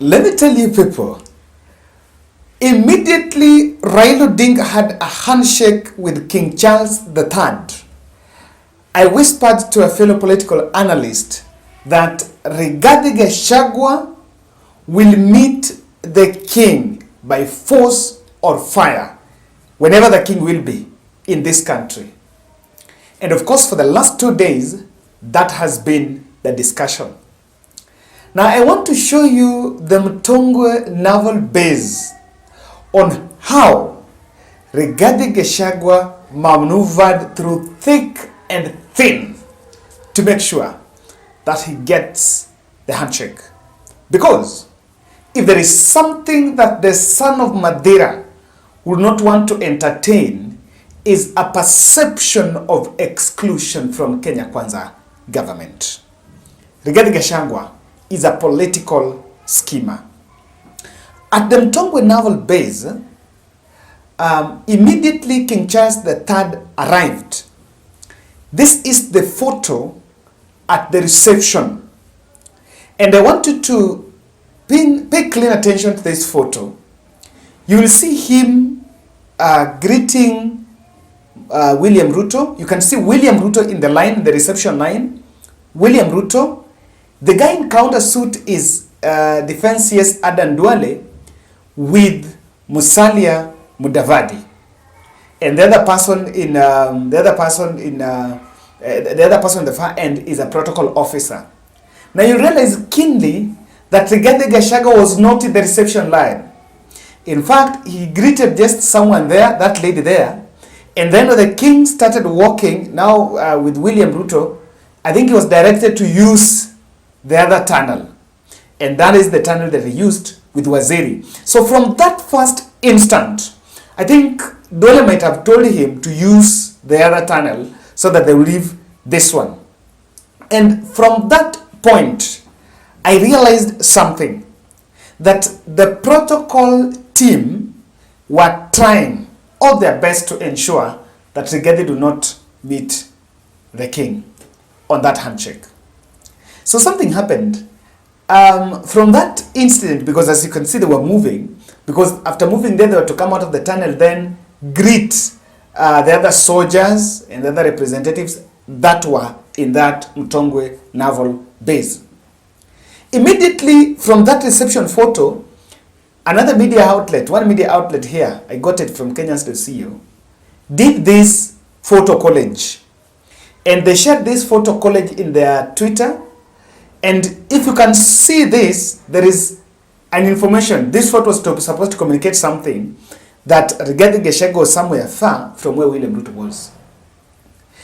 Let me tell you people, immediately Raila Odinga had a handshake with King Charles III. I whispered to a fellow political analyst that Rigathi Gachagua will meet the king by force or fire, whenever the king will be in this country. And of course, for the last 2 days, that has been the discussion. Now, I want to show you the Mtongwe naval base on how Rigathi Gachagua maneuvered through thick and thin to make sure that he gets the handshake. Because if there is something that the son of Madeira would not want to entertain, is a perception of exclusion from Kenya Kwanza government. Rigathi Gachagua is a political schemer. At the Mtongwe naval base, immediately King Charles III arrived. This is the photo at the reception. And I want you to pay clear attention to this photo. You will see him greeting William Ruto. You can see William Ruto in the line, in the reception line. William Ruto. The guy in counter suit is Defense CS Adan Duale with Musalia Mudavadi. And the other person in the far end is a protocol officer. Now you realize keenly that Rigathi Gachagua was not in the reception line. In fact, he greeted just someone there, that lady there, and then when the king started walking, now with William Ruto, I think he was directed to use the other tunnel. And that is the tunnel that he used with Waziri. So from that first instant, I think Dole might have told him to use the other tunnel so that they will leave this one. And from that point, I realized something, that the protocol team were trying all their best to ensure that Rigathi do not meet the king on that handshake. So something happened from that incident, because as you can see, they were moving, because after moving there, they were to come out of the tunnel, then greet the other soldiers and the other representatives that were in that Mtongwe naval base. Immediately from that reception photo, another media outlet, one media outlet here, I got it from Kenyans.co, did this photo collage. And they shared this photo collage in their Twitter. And if you can see this, there is an information. This photo was supposed to communicate something, that Rigathi Gachagua was somewhere far from where William Ruto was.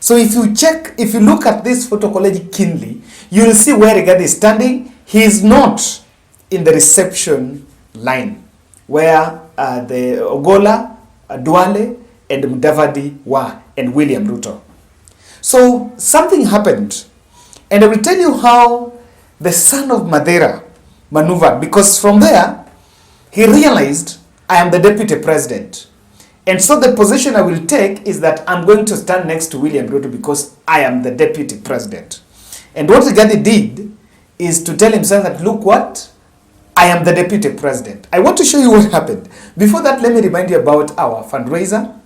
So if you look at this photo collage keenly, you will see where Rigathi is standing. He is not in the reception line where the Ogola, Duale, and Mudavadi were, and William Ruto. So something happened, and I will tell you how the son of Madeira maneuvered, because from there he realized, I am the deputy president, and so the position I will take is that I'm going to stand next to William Ruto because I am the deputy president. And what Rigathi did is to tell himself that, look what, I am the deputy president. I want to show you what happened. Before that, let me remind you about our fundraiser.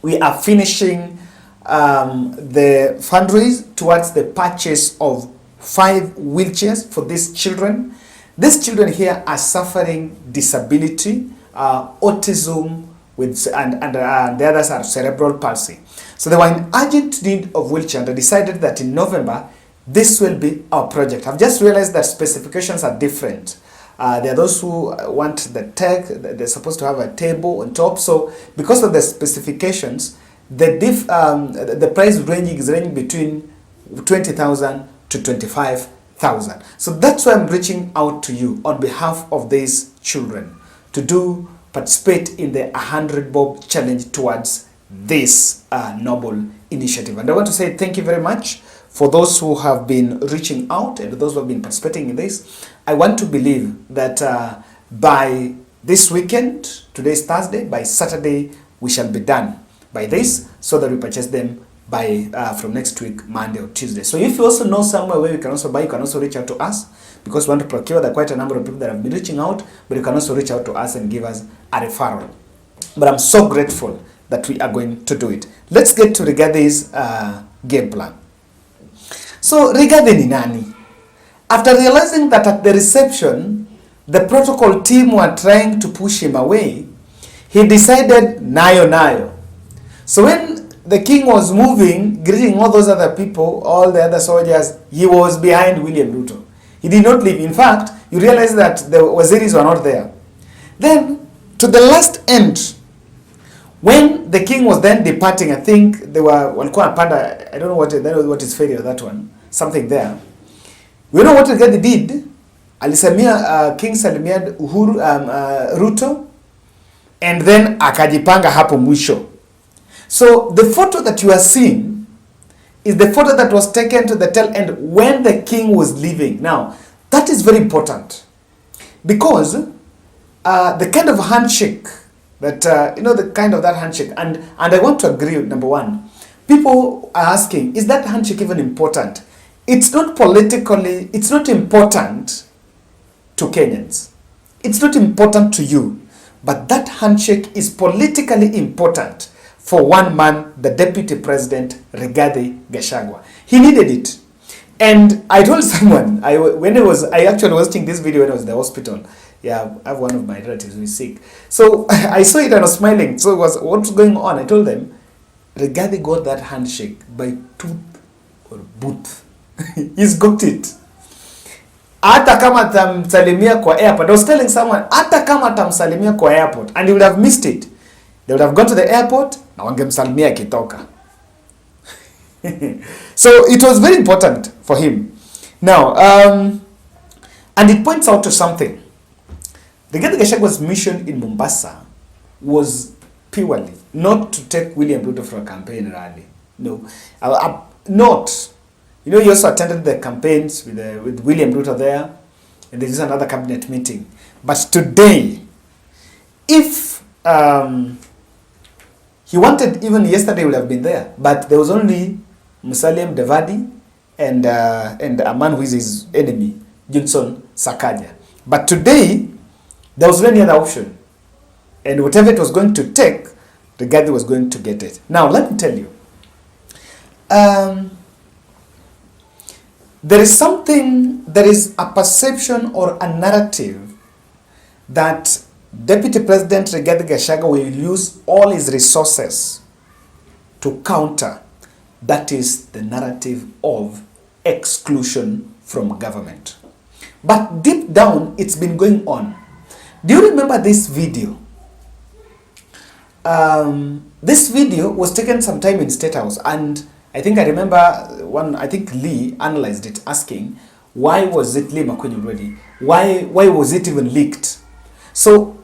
We are finishing the fundraise towards the purchase of 5 wheelchairs for these children. These children here are suffering disability, autism, and the others are cerebral palsy. So they were in urgent need of wheelchair, and I decided that in November, this will be our project. I've just realized that specifications are different. There are those who want the tech, they're supposed to have a table on top. So because of the specifications, the price ranging is ranging between 20,000 to 25,000. So that's why I'm reaching out to you on behalf of these children to participate in the 100 Bob challenge towards this noble initiative. And I want to say thank you very much for those who have been reaching out and those who have been participating in this. I want to believe that by this weekend, today's Thursday, by Saturday, we shall be done by this, so that we purchase them by from next week, Monday or Tuesday. So if you also know somewhere where you can also buy, you can also reach out to us, because we want to procure. There are quite a number of people that have been reaching out, but you can also reach out to us and give us a referral. But I'm so grateful that we are going to do it. Let's get to Rigathi's game plan. So Rigathi ni nani? After realizing that at the reception, the protocol team were trying to push him away, he decided nayo. So when the king was moving, greeting all those other people, all the other soldiers, he was behind William Ruto. He did not leave. In fact, you realize that the Waziris were not there. Then, to the last end, when the king was then departing, I think they were, I don't know what is failure, that one, something there. You know what Rigathi did? Alisamia King Salimia Uhuru Ruto, and then akajipanga hapo mwisho. So the photo that you are seeing is the photo that was taken to the tail end when the king was leaving. Now, that is very important, because the kind of handshake that, the kind of that handshake, and I want to agree with number one, people are asking, is that handshake even important? It's not politically, it's not important to Kenyans. It's not important to you, but that handshake is politically important for one man, the Deputy President, Rigathi Gachagua. He needed it. And I told someone, I actually was watching this video when I was in the hospital. Yeah, I have one of my relatives who is sick. So I saw it and I was smiling. So what's going on? I told them, Rigathi got that handshake by tooth or boot. He's got it. Hata kama tamsalimia kwa airport. I was telling someone, hata kama tamsalimia kwa airport, and he would have missed it. They would have gone to the airport, na wangemsalimia kitoka. So it was very important for him. Now, and it points out to something. Rigathi Gachagua's mission in Mombasa was purely not to take William Ruto for a campaign rally. No, not. You know, he also attended the campaigns with William Ruto there, and there is another cabinet meeting. But today, if he wanted, even yesterday he would have been there, but there was only Musalia Mudavadi and a man who is his enemy, Johnson Sakaja. But today, there was no any other option. And whatever it was going to take, Rigathi was going to get it. Now, let me tell you. There is a perception or a narrative that Deputy President Rigathi Gachagua will use all his resources to counter. That is the narrative of exclusion from government. But deep down, it's been going on. Do you remember this video? This video was taken sometime in State House, and I remember Lee analyzed it, asking, why was it Lee Makunyu ready? Why was it even leaked? So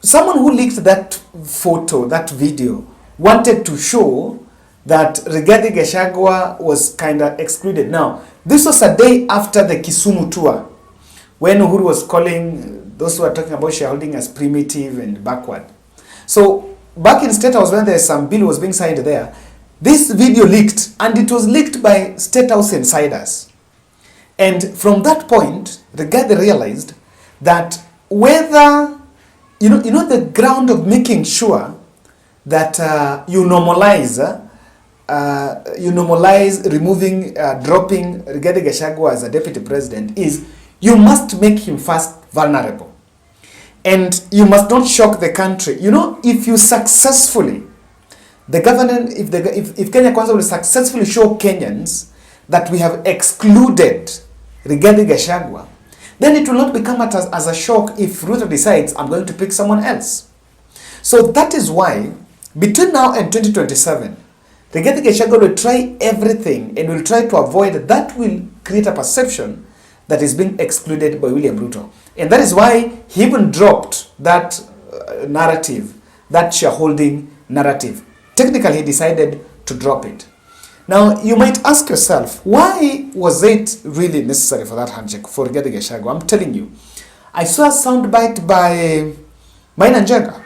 someone who leaked that photo, that video, wanted to show that Rigathi Gachagua was kind of excluded. Now, this was a day after the Kisumu tour, when Uhuru was calling those who are talking about shareholding as primitive and backward. So back in State House, when there's some bill was being signed there, this video leaked, and it was leaked by State House insiders. And from that point, Rigathi realized that whether, the ground of making sure that you normalize removing, dropping Rigathi Gachagua as a deputy president is you must make him first vulnerable. And you must not shock the country. If you successfully, the government, if Kenya Kwanza will successfully show Kenyans that we have excluded Rigathi Gachagua, then it will not become as a shock if Ruto decides, I'm going to pick someone else. So that is why, between now and 2027, Rigathi Gachagua will try everything and will try to avoid that will create a perception that is being excluded by William Ruto. And that is why he even dropped that narrative, that shareholding narrative. Technically, he decided to drop it. Now, you might ask yourself, why was it really necessary for that handshake for Rigathi Gachagua? I'm telling you, I saw a soundbite by Maina Njenga.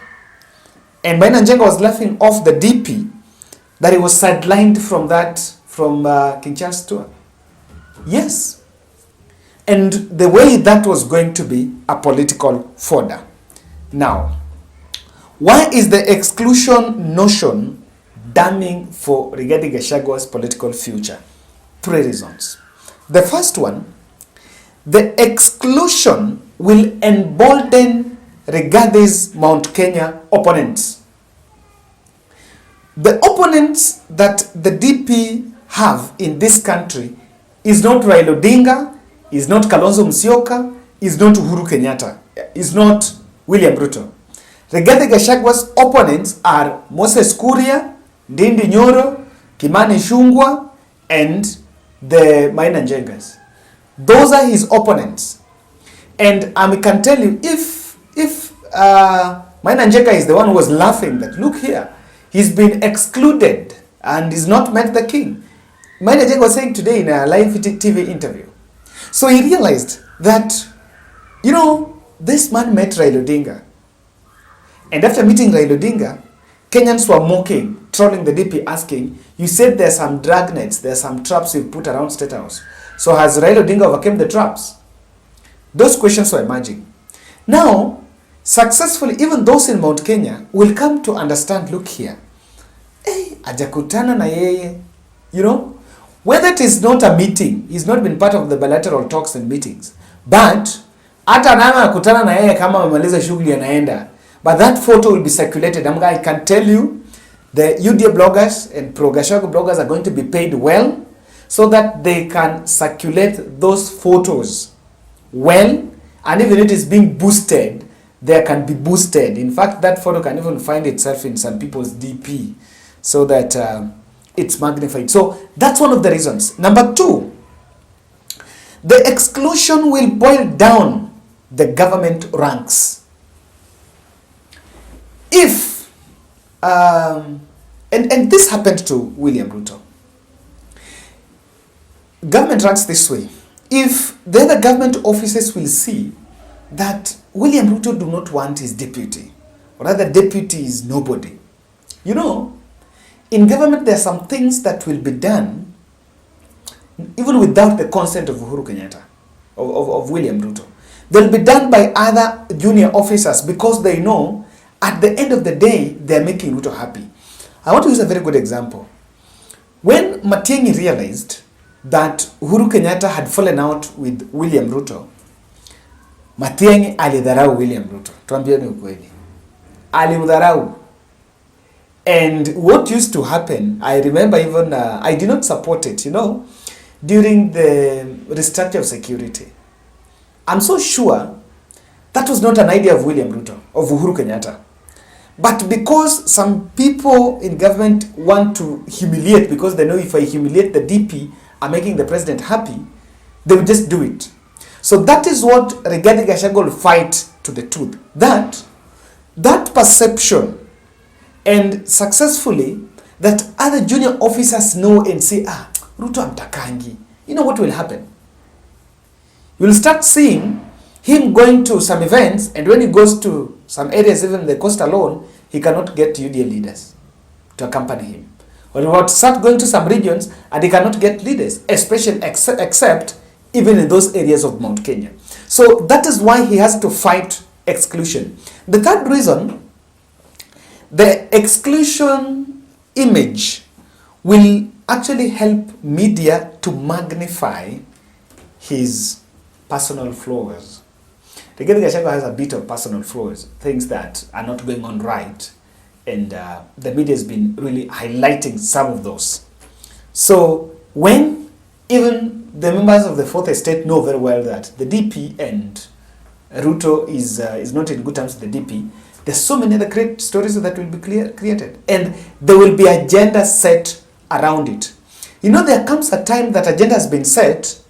And Maina Njenga was laughing off the DP that he was sidelined from King Charles tour? Yes. And the way that was going to be a political fodder. Now, why is the exclusion notion damning for Rigathi Gachagwa's political future? 3 reasons. The first one, the exclusion will embolden Rigathi's Mount Kenya opponents. The opponents that the DP have in this country is not Raila Odinga, is not Kalonzo Musyoka, is not Uhuru Kenyatta, is not William Ruto. Rigathi Gachagwa's opponents are Moses Kuria, Ndindi Nyoro, Kimani Ichung'wah, and the Maina Njengas. Those are his opponents. And I can tell you, if Maina Njenga is the one who was laughing that, look here, he's been excluded and is not met the king. Maina Njenga was saying today in a live TV interview. So he realized that, you know, this man met Raila Odinga. And after meeting Raila Odinga, Kenyans were mocking, trolling the DP, asking, you said there's some dragnets, there's some traps you put around State House. So has Raila Odinga overcome the traps? Those questions were emerging. Now, successfully, even those in Mount Kenya will come to understand, look here, hey, ajakutana na yeye, you know, whether it is not a meeting, he's not been part of the bilateral talks and meetings, but hata nana akutana na yeye kama amemaliza shughuli anaenda, but that photo will be circulated. I can tell you, the UDA bloggers and pro-Gachagua bloggers are going to be paid well so that they can circulate those photos well, and even if it is being boosted, there can be boosted. In fact, that photo can even find itself in some people's DP so that it's magnified. So that's one of the reasons. Number 2, the exclusion will boil down the government ranks. If, and this happened to William Ruto. Government ranks this way. If the other government officers will see that William Ruto do not want his deputy, or rather deputy is nobody. You know, in government there are some things that will be done even without the consent of Uhuru Kenyatta, of William Ruto. They'll be done by other junior officers because they know at the end of the day, they're making Ruto happy. I want to use a very good example. When Matiang'i realized that Uhuru Kenyatta had fallen out with William Ruto, Matiang'i alidharau William Ruto. Tuambieni ukweli. Alimdharau. And what used to happen, I remember even, I did not support it, you know, during the restructure of security. I'm so sure that was not an idea of William Ruto, of Uhuru Kenyatta. But because some people in government want to humiliate, because they know if I humiliate the DP, I'm making the president happy, they will just do it. So that is what Rigathi Gachagua will fight to the tooth. That perception, and successfully, that other junior officers know and say, Ruto amtakangi. You know what will happen? You will start seeing him going to some events, and when he goes to some areas, even the coast alone, he cannot get UDA leaders to accompany him. Or he will start going to some regions, and he cannot get leaders, especially except even in those areas of Mount Kenya. So that is why he has to fight exclusion. The third reason, the exclusion image will actually help media to magnify his personal flaws. Rigathi Gachagua has a bit of personal flaws, things that are not going on right, and the media has been really highlighting some of those. So when even the members of the Fourth Estate know very well that the DP and Ruto is not in good terms with the DP, there's so many other great stories that will be created, and there will be agenda set around it. You know, there comes a time that agenda has been set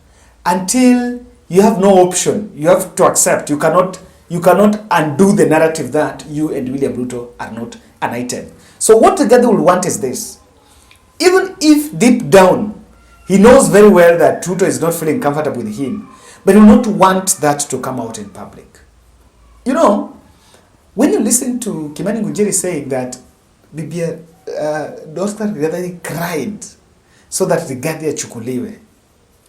until you have no option. You have to accept. You cannot undo the narrative that you and William Ruto are not an item. So what Rigathi will want is this. Even if deep down he knows very well that Ruto is not feeling comfortable with him, but he will not want that to come out in public. You know, when you listen to Kimani Ngunjiri saying that Oscar Rigathi cried so that Rigathi achukuliwe.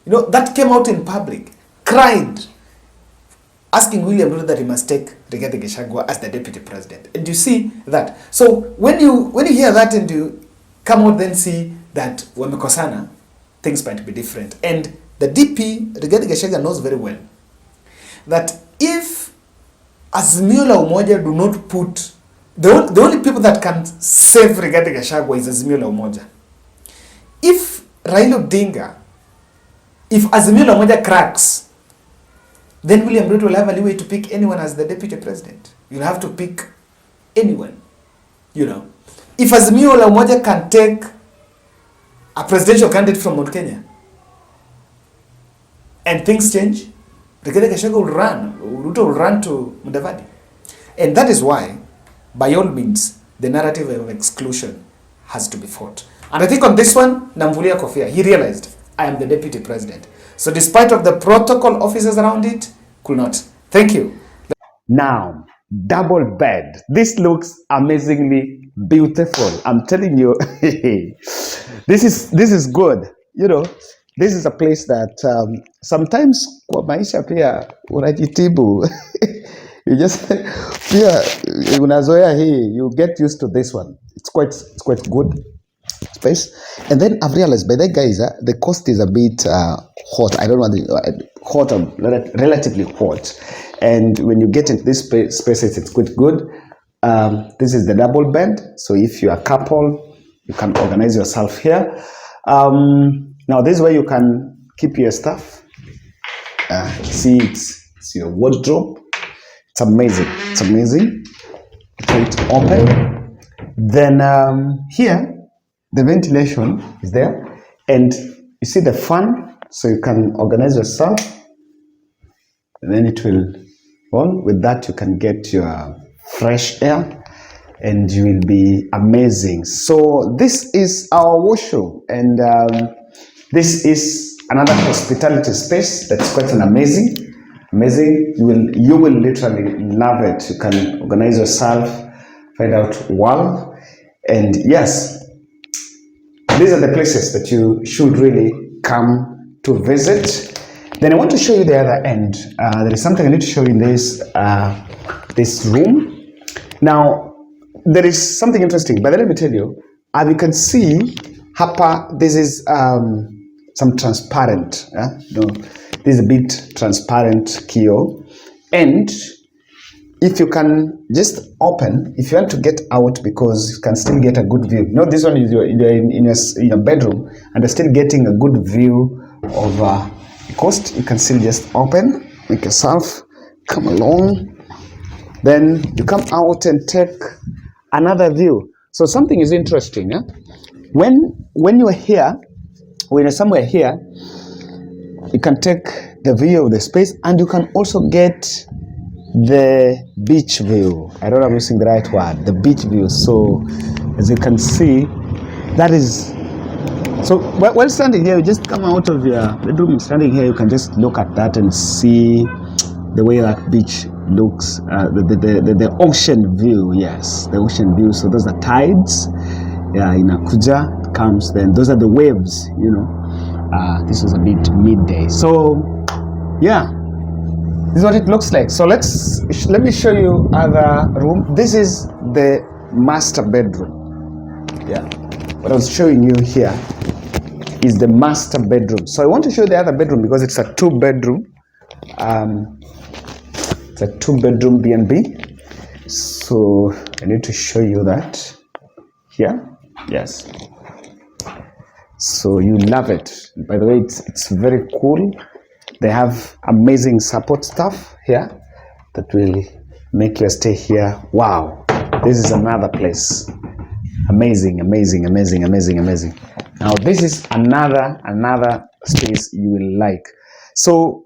You know, that came out in public. Cried, asking William Ruto that he must take Rigathi Gachagua as the deputy president. And you see that. So when you hear that and you come out then see that wamekosana, things might be different. And the DP, Rigathi Gachagua, knows very well that if Azimio la Umoja do not put, the only people that can save Rigathi Gachagua is Azimio la Umoja. If Raila Odinga, if Azimio la Umoja cracks, then William Ruto will have a leeway to pick anyone as the deputy president. You'll have to pick anyone, you know. If Azimio la Umoja can take a presidential candidate from Mount Kenya and things change, Rigathi Gachagua will run, Ruto will run to Mudavadi. And that is why, by all means, the narrative of exclusion has to be fought. And I think on this one, Namvulia Kofia, he realized, I am the deputy president. So despite of the protocol officers around it, could not. Thank you. Now, double bed. This looks amazingly beautiful. I'm telling you, this is good. You know, this is a place that sometimes kwa maisha pia unajitibu. You just pia unazoea hii, you get used to this one. It's quite good space. And then I've realized by that guys, the coast is a bit hot. I don't know, hot or relatively hot. And when you get into this spaces, it's quite good. This is the double bed. So if you're a couple, you can organize yourself here. Now this is where you can keep your stuff. See, it's your wardrobe. It's amazing. It's amazing. It's open. Then here, the ventilation is there. And you see the fan, so you can organize yourself. And then it will on. With that, you can get your fresh air and you will be amazing. So this is our workshop, and this is another hospitality space that's quite an amazing. You will literally love it. You can organize yourself, find out well, and yes, these are the places that you should really come to visit. Then I want to show you the other end. There is something I need to show you in this room. Now, there is something interesting, but let me tell you, as you can see, hapa, this is some transparent. This is a bit transparent kio. And if you can just open, if you want to get out, because you can still get a good view. No, this one is in your bedroom, and you're still getting a good view of the coast. You can still just open, make yourself come along. Then you come out and take another view. So something is interesting. When you're here, when you're somewhere here, you can take the view of the space, and you can also get the beach view. I don't know if I'm using the right word, the beach view. So as you can see, that is, so while standing here, you just come out of your bedroom, standing here, you can just look at that and see the way that beach looks, the ocean view. Yes, the ocean view. So those are tides. Yeah, inakuja, comes, then those are the waves, you know. This was a bit midday. So yeah, this is what it looks like. So let me show you other room. This is the master bedroom. Yeah, what I was showing you here is the master bedroom. So I want to show you the other bedroom because it's a two bedroom. It's a two bedroom B&B. So I need to show you that here. Yes. So you love it. By the way, it's very cool. They have amazing support staff here that will make your stay here. Wow, this is another place. Amazing. Now this is another space you will like. So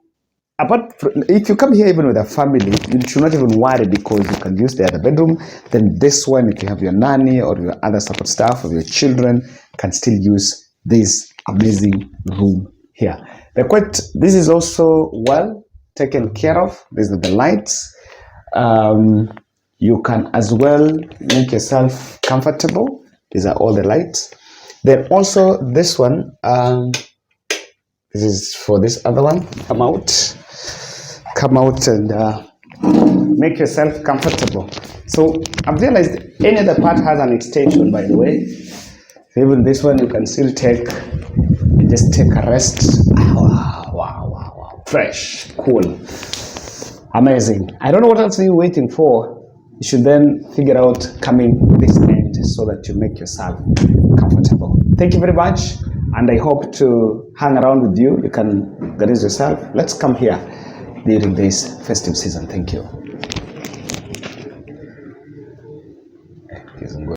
if you come here even with a family, you should not even worry because you can use the other bedroom. Then this one, if you have your nanny or your other support staff or your children, can still use this amazing room here. This is also well taken care of. These are the lights. You can as well make yourself comfortable. These are all the lights. Then also this one, this is for this other one. Come out and make yourself comfortable. So I've realized any other part has an extension, by the way. Even this one you can still take, just take a rest. Wow. Fresh, cool, amazing. I don't know what else you're waiting for. You should then figure out coming this end so that you make yourself comfortable. Thank you very much. And I hope to hang around with you. You can organize yourself. Let's come here during this festive season. Thank you.